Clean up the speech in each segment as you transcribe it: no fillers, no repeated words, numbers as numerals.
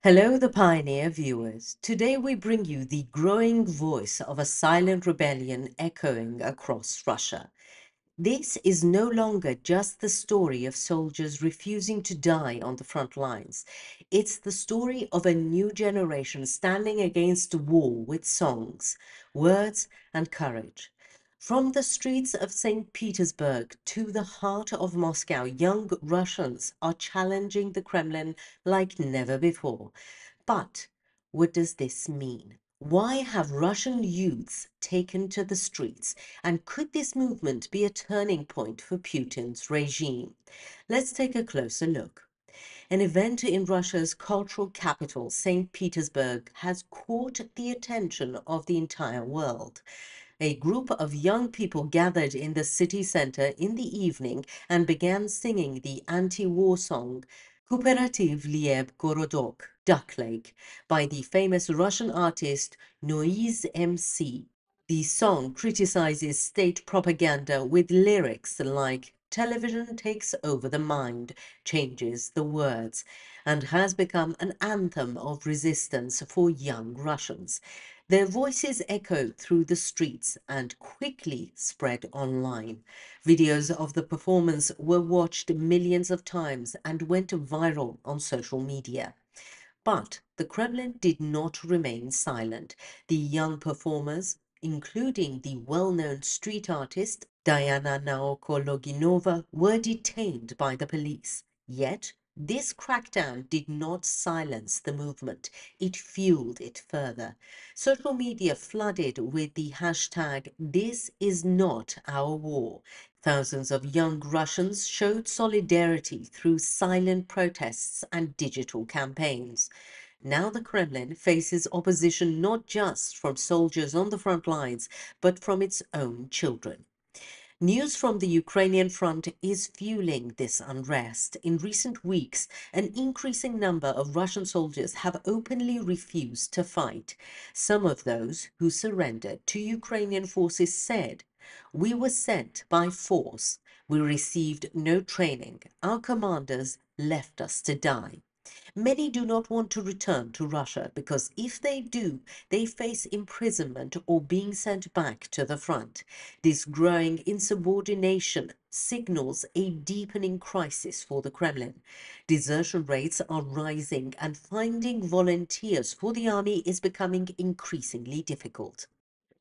Hello, the Pioneer viewers. Today we bring you the growing voice of a silent rebellion echoing across Russia. This is no longer just the story of soldiers refusing to die on the front lines. It's the story of a new generation standing against war with songs, words, and courage. From the streets of St. Petersburg to the heart of Moscow, young Russians are challenging the Kremlin like never before. But what does this mean? Why have Russian youths taken to the streets? And could this movement be a turning point for Putin's regime? Let's take a closer look. An event in Russia's cultural capital, St. Petersburg, has caught the attention of the entire world. A group of young people gathered in the city center in the evening and began singing the anti-war song Cooperative Lieb Gorodok, Duck Lake, by the famous Russian artist Noise MC. The song criticizes state propaganda with lyrics like television takes over the mind, changes the words, and has become an anthem of resistance for young Russians. Their voices echoed through the streets and quickly spread online. Videos of the performance were watched millions of times and went viral on social media. But the Kremlin did not remain silent. The young performers, including the well-known street artist Diana Naokologinova, were detained by the police. Yet, this crackdown did not silence the movement. It fueled it further. Social media flooded with the hashtag "This is not our war." Thousands of young Russians showed solidarity through silent protests and digital campaigns. Now the Kremlin faces opposition not just from soldiers on the front lines, but from its own children. News from the Ukrainian front is fueling this unrest. In recent weeks, an increasing number of Russian soldiers have openly refused to fight. Some of those who surrendered to Ukrainian forces said, "We were sent by force. We received no training. Our commanders left us to die." Many do not want to return to Russia because if they do, they face imprisonment or being sent back to the front. This growing insubordination signals a deepening crisis for the Kremlin. Desertion rates are rising and finding volunteers for the army is becoming increasingly difficult.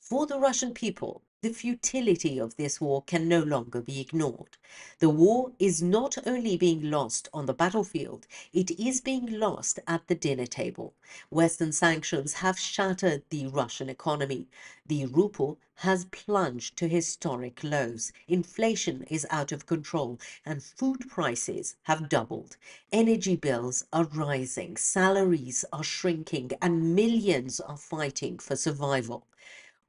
For the Russian people, the futility of this war can no longer be ignored. The war is not only being lost on the battlefield, it is being lost at the dinner table. Western sanctions have shattered the Russian economy. The ruble has plunged to historic lows. Inflation is out of control and food prices have doubled. Energy bills are rising, salaries are shrinking, and millions are fighting for survival.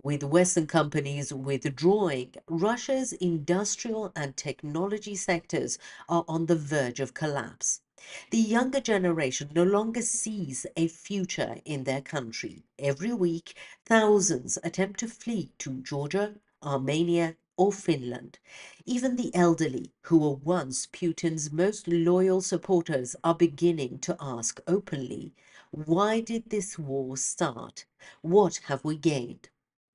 With Western companies withdrawing, Russia's industrial and technology sectors are on the verge of collapse. The younger generation no longer sees a future in their country. Every week, thousands attempt to flee to Georgia, Armenia, or Finland. Even the elderly, who were once Putin's most loyal supporters, are beginning to ask openly, why did this war start? What have we gained?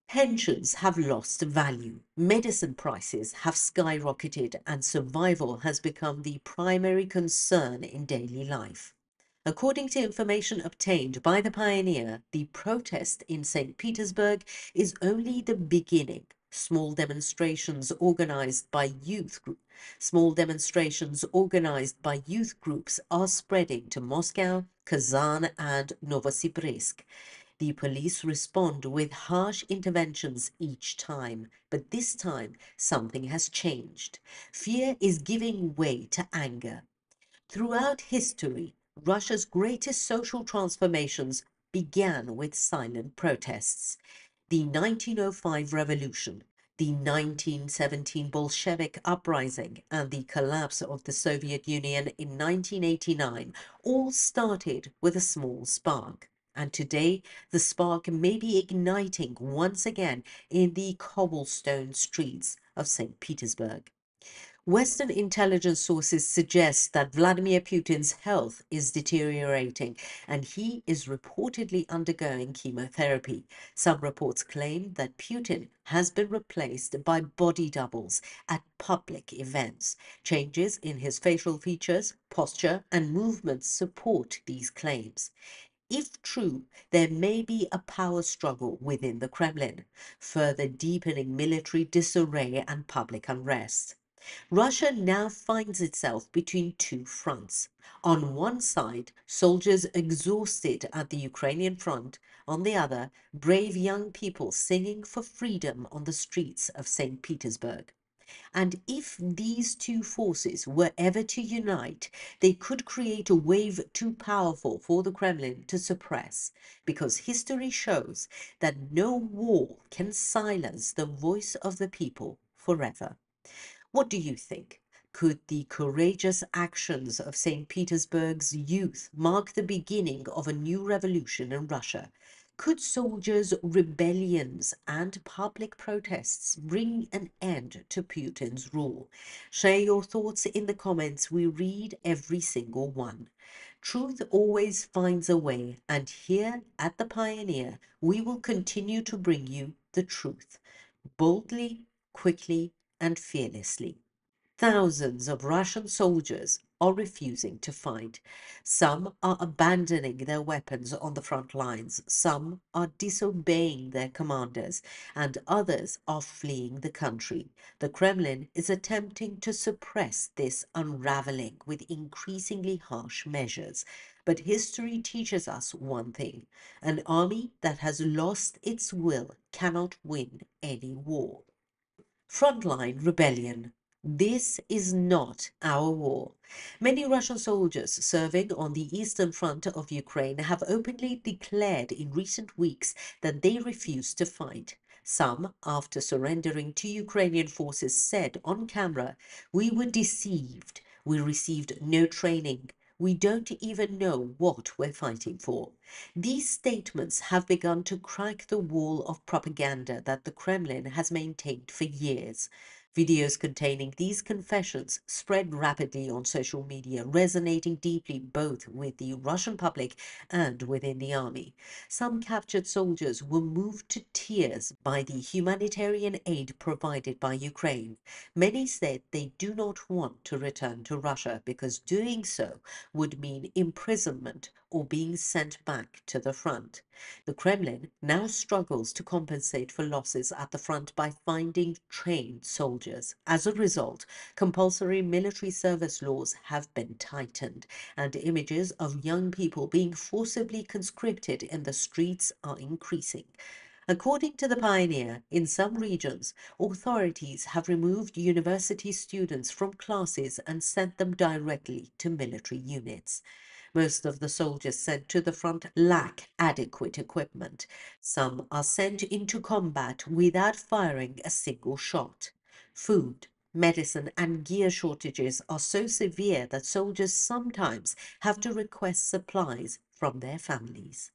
Pensions have lost value, medicine prices have skyrocketed, and survival has become the primary concern in daily life. According to information obtained by the Pioneer, the protest in St. Petersburg is only the beginning. Small demonstrations organized by youth groups are spreading to Moscow, Kazan, and Novosibirsk. The police respond with harsh interventions each time, but this time something has changed. Fear is giving way to anger. Throughout history, Russia's greatest social transformations began with silent protests. The 1905 revolution, the 1917 Bolshevik uprising, and the collapse of the Soviet Union in 1989 all started with a small spark. And today, the spark may be igniting once again in the cobblestone streets of St. Petersburg. Western intelligence sources suggest that Vladimir Putin's health is deteriorating and he is reportedly undergoing chemotherapy. Some reports claim that Putin has been replaced by body doubles at public events. Changes in his facial features, posture, and movements support these claims. If true, there may be a power struggle within the Kremlin, further deepening military disarray and public unrest. Russia now finds itself between two fronts. On one side, soldiers exhausted at the Ukrainian front. On the other, brave young people singing for freedom on the streets of St. Petersburg. And if these two forces were ever to unite, they could create a wave too powerful for the Kremlin to suppress, because history shows that no war can silence the voice of the people forever. What do you think? Could the courageous actions of St. Petersburg's youth mark the beginning of a new revolution in Russia? Could soldiers' rebellions and public protests bring an end to Putin's rule? Share your thoughts in the comments. We read every single one. Truth always finds a way, and here at The Pioneer, we will continue to bring you the truth boldly, quickly, and fearlessly. Thousands of Russian soldiers are refusing to fight. Some are abandoning their weapons on the front lines, some are disobeying their commanders, and others are fleeing the country. The Kremlin is attempting to suppress this unraveling with increasingly harsh measures. But history teaches us one thing: an army that has lost its will cannot win any war. Frontline rebellion. This is not our war. Many Russian soldiers serving on the eastern front of Ukraine have openly declared in recent weeks that they refuse to fight. Some, after surrendering to Ukrainian forces, said on camera, "We were deceived. We received no training. We don't even know what we're fighting for." These statements have begun to crack the wall of propaganda that the Kremlin has maintained for years. Videos containing these confessions spread rapidly on social media, resonating deeply both with the Russian public and within the army. Some captured soldiers were moved to tears by the humanitarian aid provided by Ukraine. Many said they do not want to return to Russia because doing so would mean imprisonment or being sent back to the front. The Kremlin now struggles to compensate for losses at the front by finding trained soldiers. As a result, compulsory military service laws have been tightened, and images of young people being forcibly conscripted in the streets are increasing. According to the Pioneer, in some regions, authorities have removed university students from classes and sent them directly to military units. Most of the soldiers sent to the front lack adequate equipment. Some are sent into combat without firing a single shot. Food, medicine, and gear shortages are so severe that soldiers sometimes have to request supplies from their families.